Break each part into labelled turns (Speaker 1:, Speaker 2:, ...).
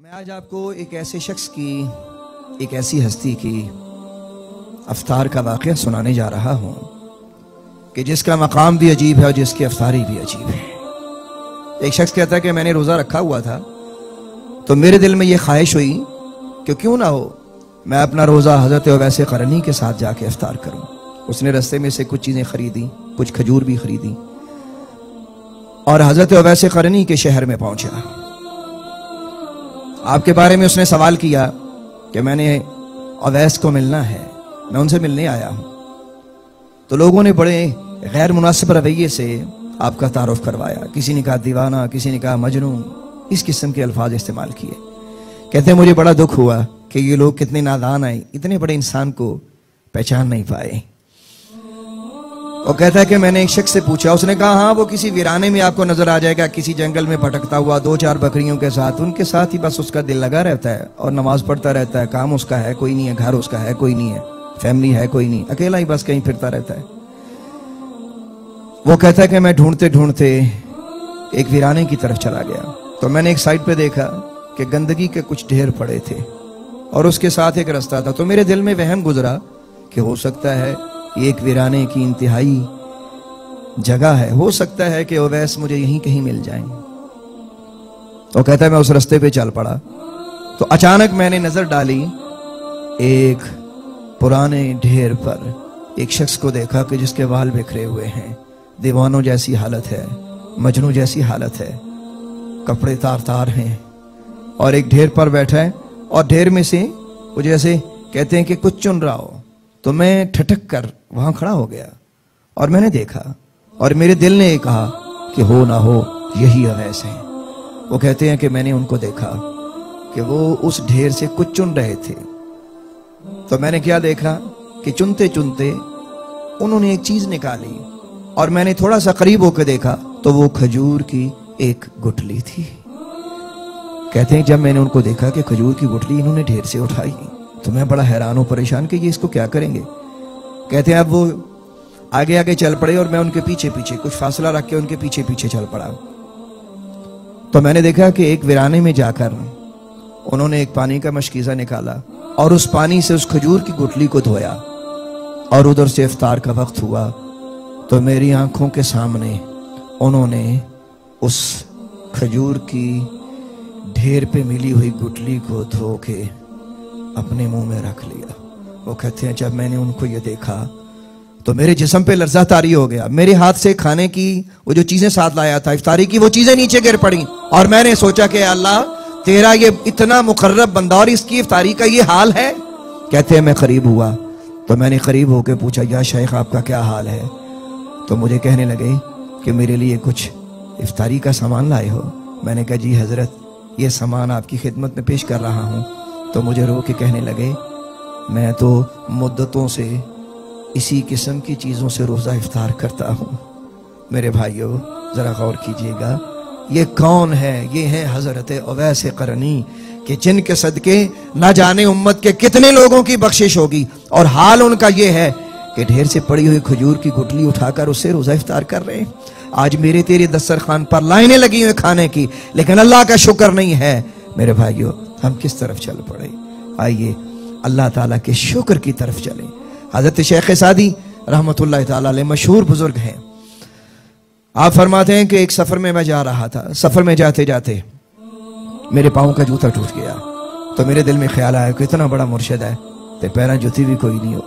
Speaker 1: मैं आज आपको एक ऐसे शख्स की, एक ऐसी हस्ती की अफ्तार का वाक़या सुनाने जा रहा हूँ कि जिसका मकाम भी अजीब है और जिसकी अफ्तारी भी अजीब है। एक शख्स कहता है कि मैंने रोज़ा रखा हुआ था तो मेरे दिल में ये ख्वाहिश हुई कि क्यों ना हो मैं अपना रोज़ा हज़रत उवैस क़रनी के साथ जाके अफ्तार करूँ। उसने रास्ते में से कुछ चीज़ें ख़रीदी, कुछ खजूर भी ख़रीदी और हज़रत उवैस क़रनी के शहर में पहुँचा। आपके बारे में उसने सवाल किया कि मैंने उवैस को मिलना है, मैं उनसे मिलने आया हूँ। तो लोगों ने बड़े गैर मुनासिब रवैये से आपका तारुफ करवाया। किसी ने कहा दीवाना, किसी ने कहा मजनू, इस किस्म के अल्फाज इस्तेमाल किए। कहते हैं मुझे बड़ा दुख हुआ कि ये लोग कितने नादान आए, इतने बड़े इंसान को पहचान नहीं पाए। और कहता है कि मैंने एक शख्स से पूछा, उसने कहा हाँ वो किसी वीराने में आपको नजर आ जाएगा, किसी जंगल में भटकता हुआ 2-4 बकरियों के साथ, उनके साथ ही बस उसका दिल लगा रहता है और नमाज पढ़ता रहता है। काम उसका है कोई नहीं है, घर उसका है कोई नहीं है, फैमिली है कोई नहीं, अकेला ही बस कहीं फिरता रहता है। वो कहता है कि मैं ढूंढते ढूंढते एक वीराने की तरफ चला गया तो मैंने एक साइड पे देखा कि गंदगी के कुछ ढेर पड़े थे और उसके साथ एक रास्ता था। तो मेरे दिल में वहम गुजरा कि हो सकता है ये एक वीराने की इंतहाई जगह है, हो सकता है कि उवैस मुझे यहीं कहीं मिल जाएं। तो कहता है मैं उस रास्ते पे चल पड़ा तो अचानक मैंने नजर डाली एक पुराने ढेर पर एक शख्स को देखा कि जिसके बाल बिखरे हुए हैं, दीवानों जैसी हालत है, मजनू जैसी हालत है, कपड़े तार तार हैं और एक ढेर पर बैठा है और ढेर में से वो जैसे कहते हैं कि कुछ चुन रहा हो। तो मैं ठटक कर वहां खड़ा हो गया और मैंने देखा और मेरे दिल ने कहा कि हो ना हो यही उवैस हैं। वो कहते हैं कि मैंने उनको देखा कि वो उस ढेर से कुछ चुन रहे थे। तो मैंने क्या देखा कि चुनते चुनते उन्होंने एक चीज निकाली और मैंने थोड़ा सा करीब होकर देखा तो वो खजूर की एक गुठली थी। कहते हैं जब मैंने उनको देखा कि खजूर की गुठली इन्होंने ढेर से उठाई तो मैं बड़ा हैरान और परेशान कि ये इसको क्या करेंगे। कहते हैं अब वो आगे आगे चल पड़े और मैं उनके पीछे पीछे कुछ फासला रख के उनके पीछे पीछे चल पड़ा। तो मैंने देखा कि एक वीराने में जाकर उन्होंने एक पानी का मशकीज़ा निकाला और उस पानी से उस खजूर की गुठली को धोया और उधर से इफ्तार का वक्त हुआ तो मेरी आंखों के सामने उन्होंने उस खजूर की ढेर पे मिली हुई गुठली को धो के अपने मुंह में रख लिया। वो कहते हैं जब मैंने उनको ये देखा तो मेरे जिस्म पे लर्ज़ा तारी हो गया। मेरे हाथ से खाने की वो जो चीजें साथ लाया था इफ्तारी की, वो चीजें नीचे गिर पड़ी और मैंने सोचा कि अल्लाह तेरा ये इतना मुकर्रब बंदा और इसकी इफ्तारी का ये हाल है। कहते हैं मैं करीब हुआ तो मैंने करीब होकर पूछा या शेख आपका क्या हाल है। तो मुझे कहने लगे कि मेरे लिए कुछ इफ्तारी का सामान लाए हो। मैंने कहा जी हजरत ये सामान आपकी खिदमत में पेश कर रहा हूँ। तो मुझे रो के कहने लगे मैं तो मुद्दतों से इसी किस्म की चीज़ों से रोज़ा इफ्तार करता हूँ। मेरे भाइयों ज़रा गौर कीजिएगा ये कौन है। ये है हज़रत उवैस क़रनी कि जिनके सदके ना जाने उम्मत के कितने लोगों की बख्शिश होगी और हाल उनका ये है कि ढेर से पड़ी हुई खजूर की गुठली उठाकर उससे रोज़ा इफ्तार कर रहे हैं। आज मेरे तेरे दस्तरखान पर लाइनें लगी हुई खाने की, लेकिन अल्लाह का शुक्र नहीं है। मेरे भाइयों हम किस तरफ चल पड़े। आइए अल्लाह ताला के शुक्र की तरफ चलें। हज़रत शेख सादी रहमतुल्लाह ताला अलैह मशहूर बुजुर्ग हैं। आप फरमाते हैं कि एक सफ़र में मैं जा रहा था, सफ़र में जाते जाते मेरे पाँव का जूता टूट गया तो मेरे दिल में ख्याल आया कि इतना बड़ा मुर्शिद है तो पैरा जूती भी कोई नहीं हो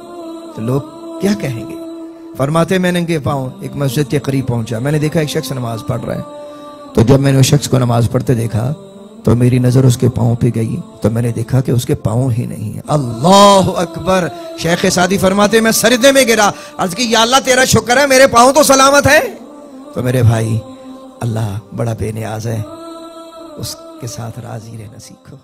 Speaker 1: तो लोग क्या कहेंगे। फरमाते मैंने नंगे पाँव एक मस्जिद के करीब पहुंचा। मैंने देखा एक शख्स नमाज पढ़ रहा है। तो जब मैंने उस शख्स को नमाज पढ़ते देखा तो मेरी नजर उसके पाँव पे गई तो मैंने देखा कि उसके पाँव ही नहीं है। अल्लाह अकबर। शेख सादी फरमाते मैं सजदे में गिरा, अर्ज की या अल्लाह तेरा शुक्र है मेरे पाँव तो सलामत है। तो मेरे भाई अल्लाह बड़ा बेनियाज है, उसके साथ राजी रहना सीखो।